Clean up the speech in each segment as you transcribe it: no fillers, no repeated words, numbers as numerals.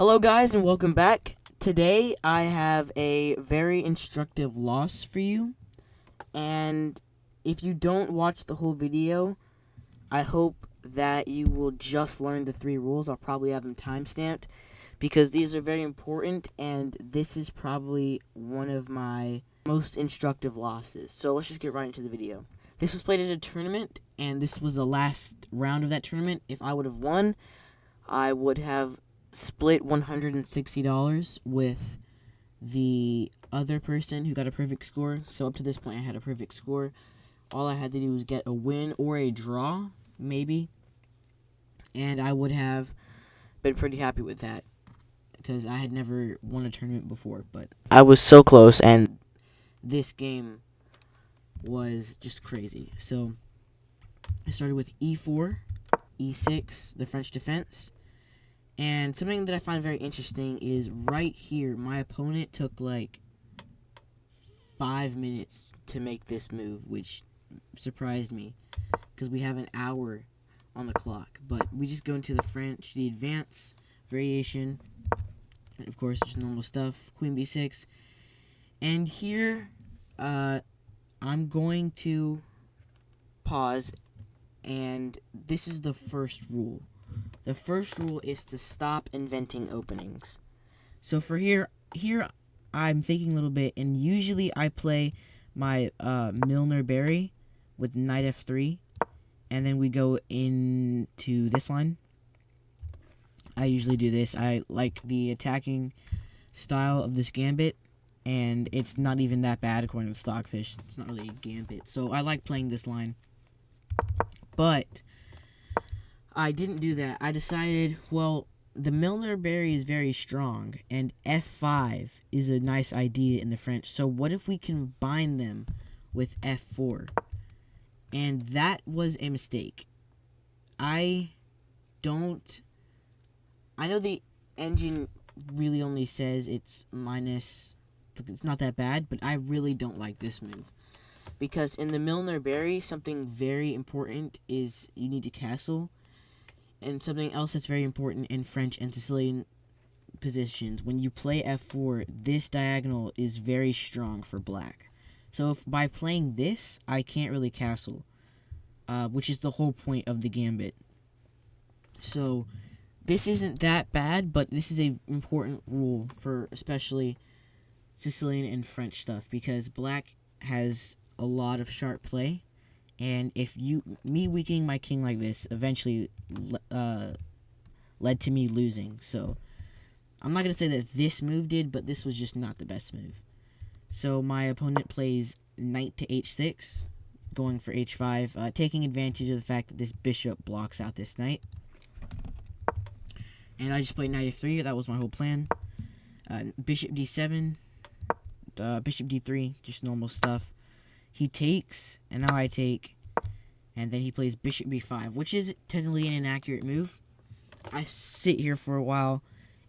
Hello guys and welcome back. Today I have a very instructive loss for you, and if you don't watch the whole video, I hope that you will just learn the 3 rules. I'll probably have them timestamped because these are very important, and this is probably one of my most instructive losses. So let's just get right into the video. This was played at a tournament, and this was the last round of that tournament. If I would have won, I would have split $160 with the other person who got a perfect score. So up to this point I had a perfect score. All I had to do was get a win or a draw, maybe, and I would have been pretty happy with that because I had never won a tournament before. But I was so close, and this game was just crazy. So I started with e4, e6, the French defense. And something that I find very interesting is right here, my opponent took like 5 minutes to make this move, which surprised me because we have an hour on the clock. But we just go into the French, the advance, variation, and of course just normal stuff, queen b6. And here, I'm going to pause, and this is the first rule. The first rule is to stop inventing openings. So for here I'm thinking a little bit, and usually I play my Milner Berry with knight f3, and then we go into this line. I usually do this. I like the attacking style of this gambit, and it's not even that bad according to Stockfish. It's not really a gambit, so I like playing this line. But I didn't do that. I decided, well, the Milner Berry is very strong, and f5 is a nice idea in the French. So what if we combine them with f4? And that was a mistake. I know the engine really only says it's minus, it's not that bad, but I really don't like this move. Because in the Milner Berry, something very important is you need to castle. And something else that's very important in French and Sicilian positions, when you play f4, this diagonal is very strong for black. So if by playing this, I can't really castle, which is the whole point of the gambit. So this isn't that bad, but this is an important rule for especially Sicilian and French stuff, because black has a lot of sharp play. And if me weakening my king like this eventually led to me losing. So I'm not going to say that this move did, but this was just not the best move. So my opponent plays knight to h6, going for h5, taking advantage of the fact that this bishop blocks out this knight. And I just played knight f3. That was my whole plan. Bishop d7, bishop d3, just normal stuff. He takes, and now I take, and then he plays bishop b5, which is technically an inaccurate move. I sit here for a while,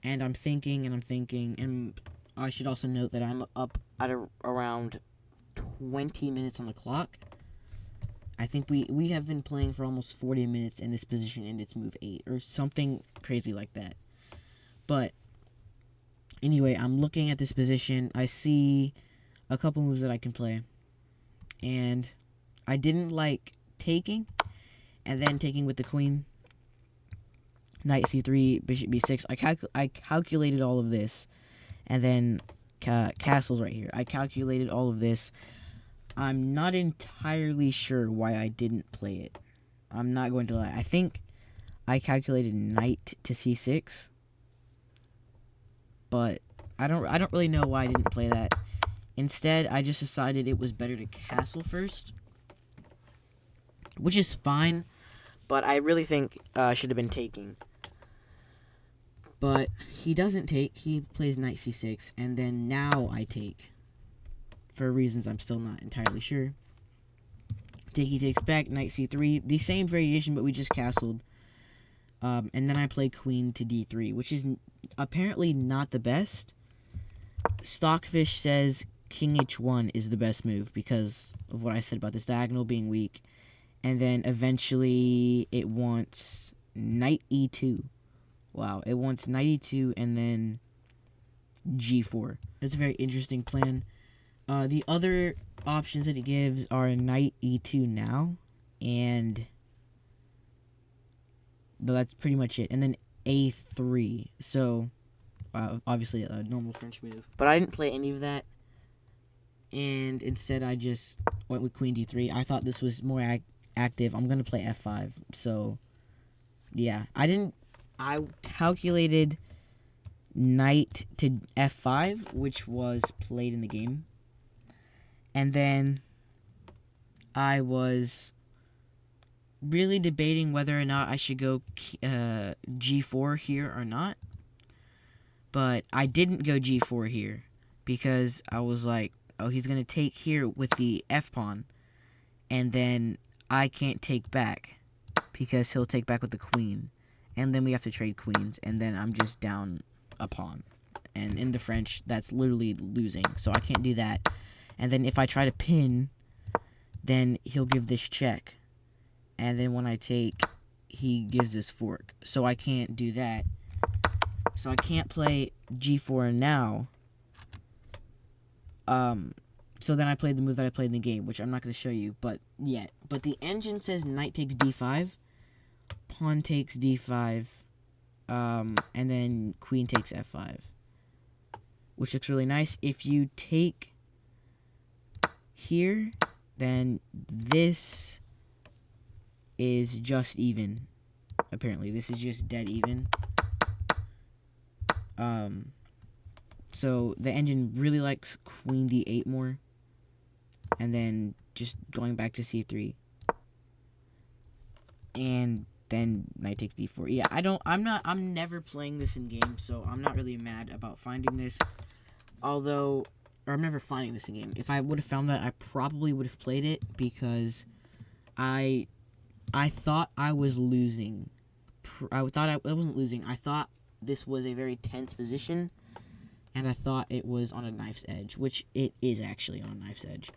and I'm thinking, and I should also note that I'm up at around 20 minutes on the clock. I think we have been playing for almost 40 minutes in this position, and it's move 8, or something crazy like that. But anyway, I'm looking at this position. I see a couple moves that I can play. And I didn't like taking, and then taking with the queen, knight c3, bishop b6. I calculated all of this, and then castles right here. I calculated all of this. I'm not entirely sure why I didn't play it. I'm not going to lie. I think I calculated knight to c6, but I don't really know why I didn't play that. Instead, I just decided it was better to castle first, which is fine, but I really think I should have been taking. But he doesn't take. He plays knight c6, and then now I take, for reasons I'm still not entirely sure. He takes back, knight c3, the same variation, but we just castled. And then I play queen to d3, which is apparently not the best. Stockfish says king h1 is the best move because of what I said about this diagonal being weak. And then eventually it wants knight e2. Wow, it wants knight e2 and then g4. That's a very interesting plan. The other options that it gives are knight e2 now, and but that's pretty much it. And then a3. So obviously a normal French move, but I didn't play any of that, and instead I just went with queen d3. I thought this was more active. I'm gonna play f5. So yeah, I calculated knight to f5, which was played in the game, and then I was really debating whether or not I should go g4 here or not. But I didn't go g4 here because I was like, oh, he's going to take here with the f-pawn, and then I can't take back because he'll take back with the queen, and then we have to trade queens, and then I'm just down a pawn. And in the French, that's literally losing, so I can't do that. And then if I try to pin, then he'll give this check, and then when I take, he gives this fork, so I can't do that. So I can't play g4 now. So then I played the move that I played in the game, which I'm not going to show you, but yet. But the engine says knight takes d5, pawn takes d5, and then queen takes f5, which looks really nice. If you take here, then this is just even. Apparently, this is just dead even. So the engine really likes queen d8 more, and then just going back to c3, and then knight takes d4. Yeah, I'm never playing this in game, so I'm not really mad about finding this. Or I'm never finding this in game. If I would have found that, I probably would have played it because I thought I was losing. I wasn't losing. I thought this was a very tense position, and I thought it was on a knife's edge, which it is actually on a knife's edge.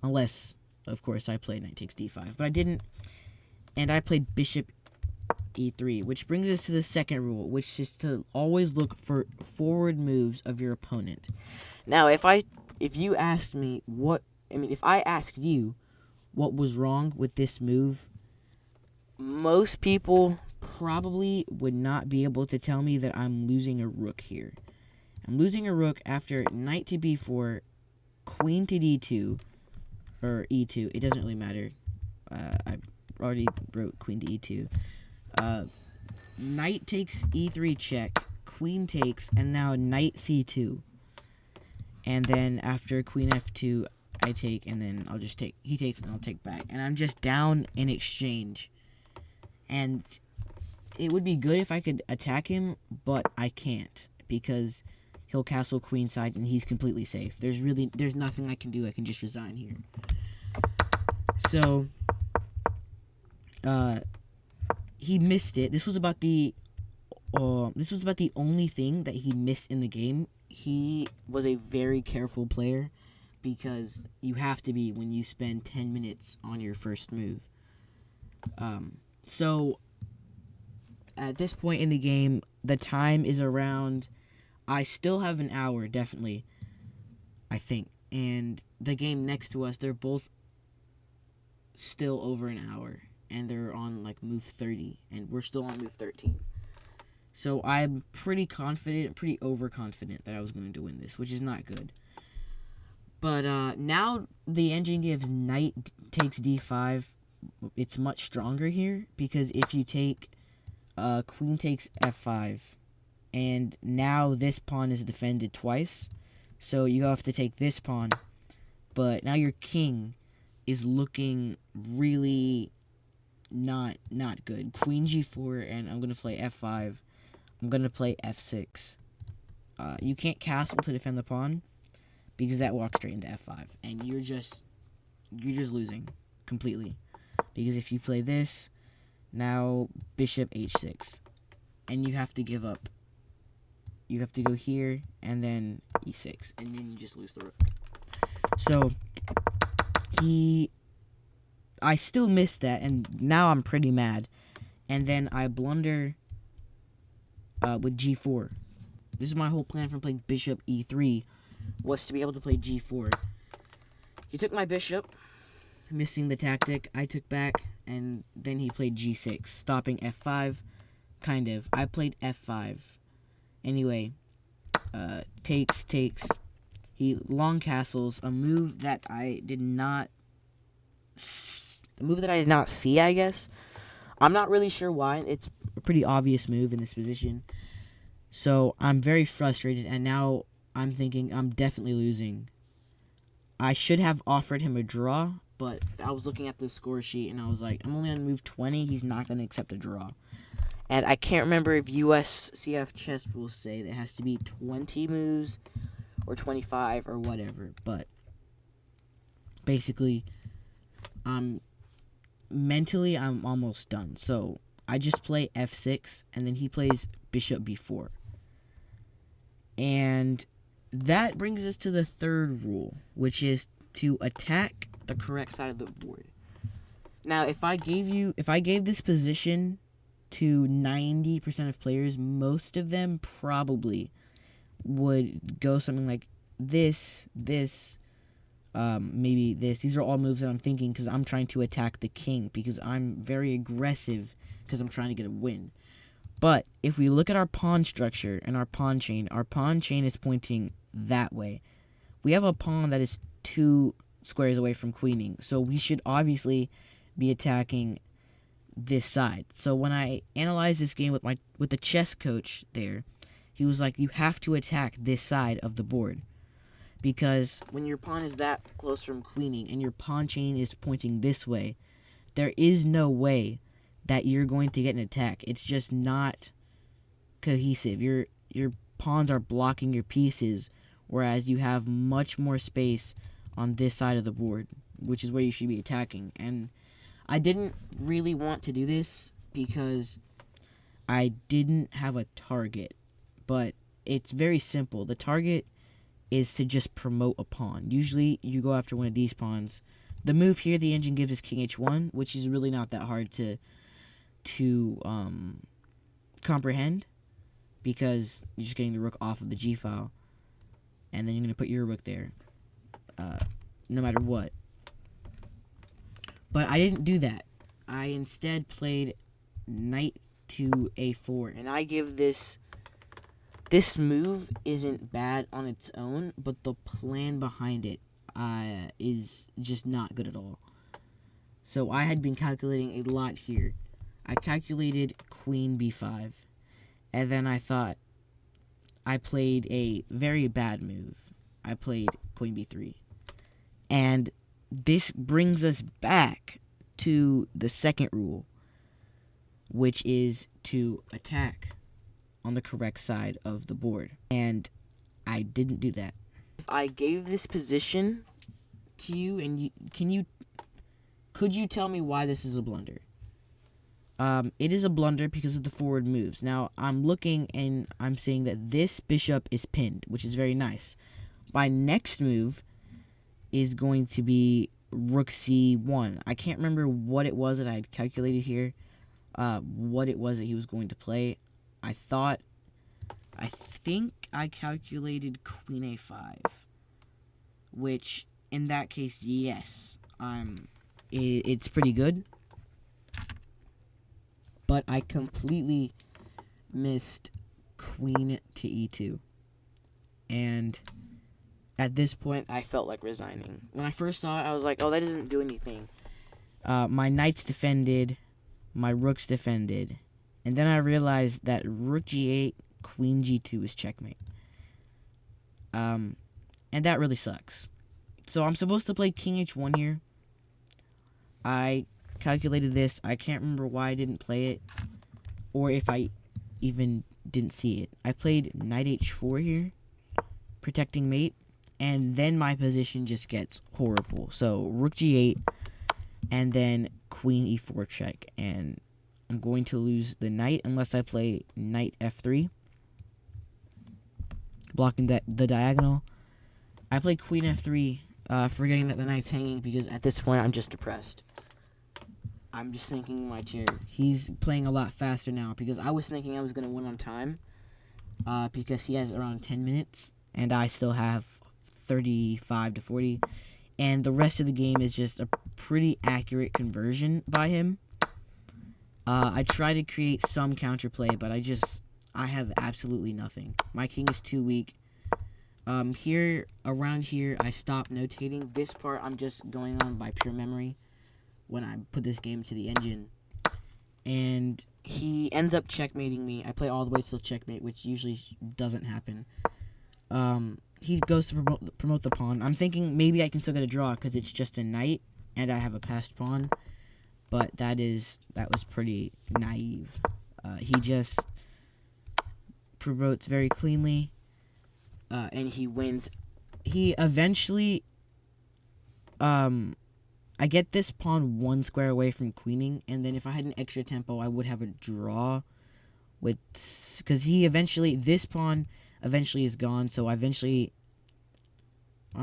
Unless, of course, I played knight takes d5. But I didn't, and I played bishop e3, which brings us to the second rule, which is to always look for forward moves of your opponent. Now, if you asked me if I asked you what was wrong with this move, most people probably would not be able to tell me that I'm losing a rook here. I'm losing a rook after knight to b4, queen to d2, or e2. It doesn't really matter. I already wrote queen to e2. Knight takes e3 check, queen takes, and now knight c2. And then after queen f2, I take, and then I'll just take. He takes, and I'll take back. And I'm just down in exchange. And it would be good if I could attack him, but I can't because he'll castle queenside and he's completely safe. There's nothing I can do. I can just resign here. So he missed it. This was about the only thing that he missed in the game. He was a very careful player because you have to be when you spend 10 minutes on your first move. So at this point in the game, the time is around. I still have an hour, definitely, I think. And the game next to us, they're both still over an hour. And they're on, like, move 30. And we're still on move 13. So I'm pretty confident, pretty overconfident that I was going to win this, which is not good. But now the engine gives knight takes d5. It's much stronger here because if you take queen takes f5, and now this pawn is defended twice, so you have to take this pawn, but now your king is looking really not good. Queen g4, and I'm going to play f5. I'm going to play f6. You can't castle to defend the pawn because that walks straight into f5, and you're just losing completely. Because if you play this, now bishop h6, and you have to give up. You have to go here, and then e6, and then you just lose the rook. So, I still missed that, and now I'm pretty mad. And then I blunder with g4. This is my whole plan from playing bishop e3, was to be able to play g4. He took my bishop, missing the tactic. I took back, and then he played g6, stopping f5, kind of. I played f5. Anyway, takes. He long castles, a move that I did not see, I guess. I'm not really sure why. It's a pretty obvious move in this position. So I'm very frustrated, and now I'm thinking I'm definitely losing. I should have offered him a draw, but I was looking at the score sheet, and I was like, I'm only on move 20. He's not going to accept a draw. And I can't remember if USCF chess rules say that it has to be 20 moves or 25 or whatever. But basically, mentally, I'm almost done. So I just play f6, and then he plays bishop b4. And that brings us to the third rule, which is to attack the correct side of the board. Now, if I gave this position to 90% of players, most of them probably would go something like this, maybe this. These are all moves that I'm thinking because I'm trying to attack the king, because I'm very aggressive because I'm trying to get a win. But if we look at our pawn structure and our pawn chain is pointing that way. We have a pawn that is 2 squares away from queening, so we should obviously be attacking this side. So when I analyzed this game with the chess coach there, he was like, you have to attack this side of the board, because when your pawn is that close from queening and your pawn chain is pointing this way, there is no way that you're going to get an attack. It's just not cohesive. Your pawns are blocking your pieces, whereas you have much more space on this side of the board, which is where you should be attacking. And I didn't really want to do this because I didn't have a target, but it's very simple. The target is to just promote a pawn. Usually you go after one of these pawns. The move here, the engine gives, is king h1, which is really not that hard to comprehend, because you're just getting the rook off of the g file, and then you're going to put your rook there, no matter what. But I didn't do that. I instead played knight to a4, and I give this move isn't bad on its own, but the plan behind it is just not good at all. So I had been calculating a lot here. I calculated queen b5, and then I thought I played a very bad move. I played queen b3. And this brings us back to the second rule, which is to attack on the correct side of the board. And I didn't do that. If I gave this position to you, and could you tell me why this is a blunder? It is a blunder because of the forward moves. Now, I'm looking and I'm saying that this bishop is pinned, which is very nice. My next move is going to be rook c1. I can't remember what it was that I had calculated here, what it was that he was going to play. I think I calculated queen a5, which, in that case, yes, it's pretty good. But I completely missed queen to e2. And at this point, I felt like resigning. When I first saw it, I was like, oh, that doesn't do anything. My knights defended, my rooks defended, and then I realized that rook g8, queen g2 is checkmate. And that really sucks. So I'm supposed to play king h1 here. I calculated this. I can't remember why I didn't play it, or if I even didn't see it. I played knight h4 here, protecting mate, and then my position just gets horrible. So rook g8, and then queen e4 check, and I'm going to lose the knight unless I play knight f3, blocking the diagonal. I played queen f3, forgetting that the knight's hanging, because at this point I'm just depressed. I'm just thinking in my chair. He's playing a lot faster now, because I was thinking I was going to win on time, because he has around 10 minutes, and I still have 35 to 40. And the rest of the game is just a pretty accurate conversion by him. I try to create some counterplay, but I have absolutely nothing. My king is too weak. Around here, I stopped notating. This part, I'm just going on by pure memory when I put this game to the engine. And he ends up checkmating me. I play all the way till checkmate, which usually doesn't happen. He goes to promote the pawn. I'm thinking maybe I can still get a draw because it's just a knight and I have a passed pawn. But that was pretty naive. He just promotes very cleanly, and he wins. He eventually, I get this pawn 1 square away from queening, and then if I had an extra tempo, I would have a draw. Because this pawn eventually is gone, so why am I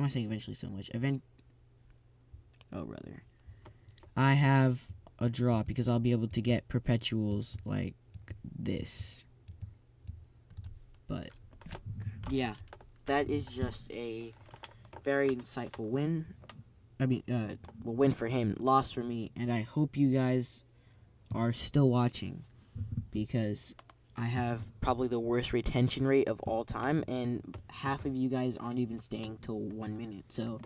saying eventually so much? I have a draw because I'll be able to get perpetuals like this. But yeah, that is just a very insightful win. Win for him, loss for me, and I hope you guys are still watching because I have probably the worst retention rate of all time, and half of you guys aren't even staying till 1 minute. So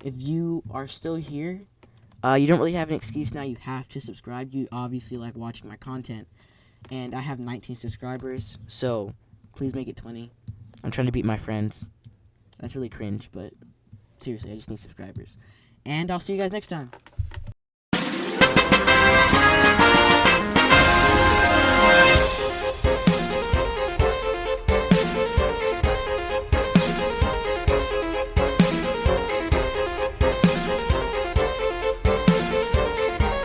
if you are still here, you don't really have an excuse now. You have to subscribe. You obviously like watching my content, and I have 19 subscribers, so please make it 20. I'm trying to beat my friends. That's really cringe, but seriously, I just need subscribers. And I'll see you guys next time.